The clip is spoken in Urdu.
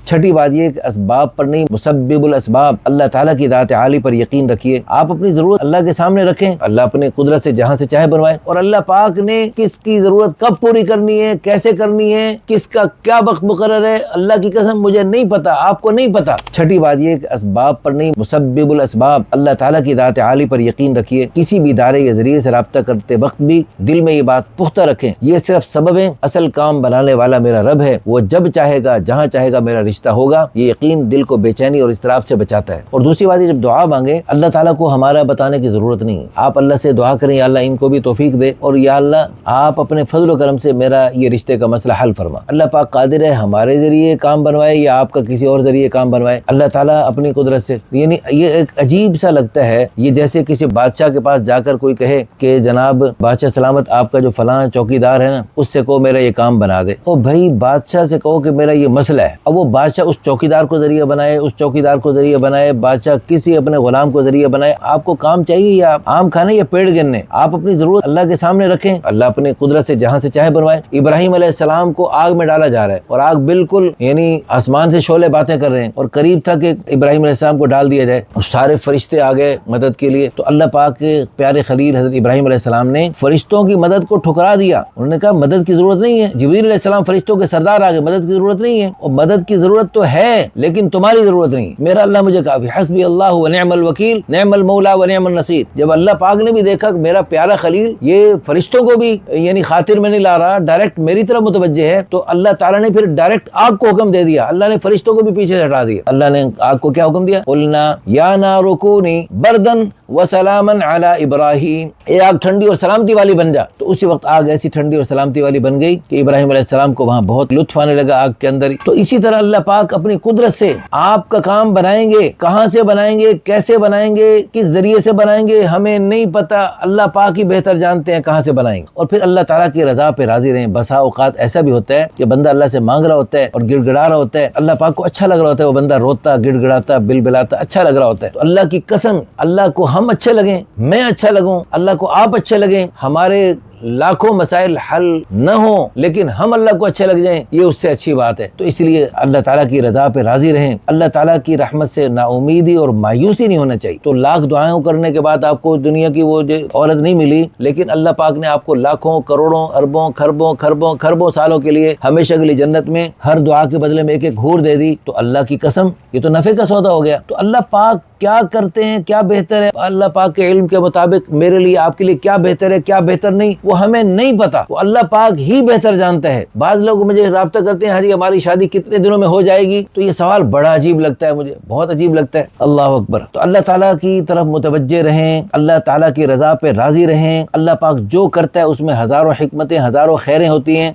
چھٹی بات یہ کہ اسباب پر نہیں، مسبب الاسباب اللہ تعالیٰ کی ذات عالی پر یقین رکھیے۔ آپ اپنی ضرورت اللہ کے سامنے رکھیں، اللہ اپنے قدرت سے جہاں سے چاہے بنوائے، اور اللہ پاک نے کس کی ضرورت کب پوری کرنی ہے، کیسے کرنی ہے، کس کا کیا وقت مقرر ہے، اللہ کی قسم مجھے نہیں پتا، آپ کو نہیں پتا۔ چھٹی بات یہ کہ اسباب پر نہیں، مسبب الاسباب اللہ تعالیٰ کی ذات عالی پر یقین رکھیے۔ کسی بھی ادارے یا ذریعے سے رابطہ کرتے وقت بھی دل میں یہ بات پختہ رکھیں، یہ صرف سبب ہے، اصل کام بنانے والا میرا رب ہے، وہ جب چاہے گا جہاں چاہے گا میرا رشتہ ہوگا۔ یہ یقین دل کو بے چینی اور اضطراب سے بچاتا ہے۔ اور دوسری بات یہ، جب دعا مانگے اللہ تعالیٰ کو ہمارا بتانے کی ضرورت نہیں ہے، آپ اللہ سے دعا کریں یا اللہ ان کو بھی توفیق دے، اور یا اللہ آپ اپنے فضل و کرم سے میرا یہ رشتے کا مسئلہ حل فرما۔ اللہ پاک قادر ہے ہمارے ذریعے کام بنوائے یا آپ کا کسی اور ذریعے کام بنوائے، اللہ تعالیٰ اپنی قدرت سے۔ یعنی یہ ایک عجیب سا لگتا ہے، یہ جیسے کسی بادشاہ کے پاس جا کر کوئی کہے کہ جناب بادشاہ سلامت، آپ کا جو فلاں چوکیدار ہے نا، اس سے کہو میرا یہ کام بنا دے۔ او بھائی بادشاہ سے کہو کہ میرا یہ مسئلہ ہے، اب وہ بادشاہ اس چوکیدار کو ذریعہ بنائے، اس چوکیدار کو ذریعہ بنائے، بادشاہ کسی اپنے غلام کو ذریعہ بنائے، آپ کو کام چاہیے یا آم کھانے یا پیڑ گننے؟ آپ اپنی ضرورت اللہ کے سامنے رکھیں، اللہ اپنی قدرت سے جہاں سے چاہے بنوائے۔ ابراہیم علیہ السلام کو آگ میں ڈالا جا رہا ہے اور آگ بالکل یعنی آسمان سے شعلے باتیں کر رہے ہیں، اور قریب تھا کہ ابراہیم علیہ السلام کو ڈال دیا جائے، سارے فرشتے آ گئے مدد کے لیے، تو اللہ پاک کے پیارے خلیل حضرت ابراہیم علیہ السلام نے فرشتوں کی مدد کو ٹھکرا دیا۔ انہوں نے کہا مدد کی ضرورت نہیں ہے، جبریل علیہ السلام فرشتوں کے سردار آ گئے، مدد کی ضرورت نہیں ہے، اور مدد کی ضرورت تو ہے لیکن تمہاری ضرورت نہیں، میرا اللہ مجھے کافی، حسبی اللہ و نعم الوکیل نعم المولا و نعم النصیر۔ جب اللہ پاک نے بھی دیکھا کہ میرا پیارا خلیل یہ فرشتوں کو بھی یعنی خاطر میں نہیں لا رہا، ڈائریکٹ میری طرف متوجہ ہے، تو اللہ تعالیٰ نے پھر ڈائریکٹ آگ کو حکم دے دیا، اللہ نے فرشتوں کو بھی پیچھے سے ہٹا دیا۔ اللہ نے آگ کو کیا حکم دیا؟ قلنا یا نار کونی بردن وسلاما علی ابراہیم، اے آگ ٹھنڈی اور سلامتی والی بن جا۔ تو اسی وقت آگ ایسی ٹھنڈی اور سلامتی والی بن گئی کہ ابراہیم علیہ السلام کو وہاں بہت لطف آنے لگا آگ کے اندر۔ تو اسی طرح اللہ پاک اپنی قدرت سے آپ کا کام بنائیں گے، کہاں سے بنائیں گے، کیسے بنائیں گے، کس ذریعے سے بنائیں گے ہمیں نہیں پتا، اللہ پاک ہی بہتر جانتے ہیں کہاں سے بنائیں گے۔ اور پھر اللہ تعالیٰ کی رضا پہ راضی رہیں۔ بسا اوقات ایسا بھی ہوتا ہے کہ بندہ اللہ سے مانگ رہا ہوتا ہے اور گڑ گڑا رہا ہوتا ہے، اللہ پاک کو اچھا لگ رہا ہوتا ہے، وہ بندہ روتا گڑ گڑاتا بل بلاتا اچھا لگ رہا ہوتا ہے، تو اللہ کی قسم اللہ کو ہم اچھے لگیں، میں اچھا لگوں، اللہ کو آپ اچھے لگیں، ہمارے لاکھوں مسائل حل نہ ہوں لیکن ہم اللہ کو اچھے لگ جائیں، یہ اس سے اچھی بات ہے۔ تو اس لیے اللہ تعالیٰ کی رضا پہ راضی رہیں، اللہ تعالیٰ کی رحمت سے نا امیدی اور مایوسی نہیں ہونا چاہیے۔ تو لاکھ دعائیں کرنے کے بعد آپ کو دنیا کی وہ عورت نہیں ملی، لیکن اللہ پاک نے آپ کو لاکھوں کروڑوں اربوں خربوں خربوں خربوں سالوں کے لیے ہمیشہ کے لیے جنت میں ہر دعا کے بدلے میں ایک ایک حور دے دی، تو اللہ کی قسم یہ تو نفع کا سودا ہو گیا۔ تو اللہ پاک کیا کرتے ہیں، کیا بہتر ہے، اللہ پاک کے علم کے مطابق میرے لیے آپ کے لیے کیا بہتر ہے کیا بہتر نہیں، وہ ہمیں نہیں پتا، وہ اللہ پاک ہی بہتر جانتا ہے۔ بعض لوگ مجھے رابطہ کرتے ہیں، حاجی ہماری شادی کتنے دنوں میں ہو جائے گی، تو یہ سوال بڑا عجیب لگتا ہے، مجھے بہت عجیب لگتا ہے۔ اللہ اکبر۔ تو اللہ تعالیٰ کی طرف متوجہ رہیں، اللہ تعالیٰ کی رضا پہ راضی رہیں، اللہ پاک جو کرتا ہے اس میں ہزاروں حکمتیں ہزاروں خیریں ہوتی ہیں۔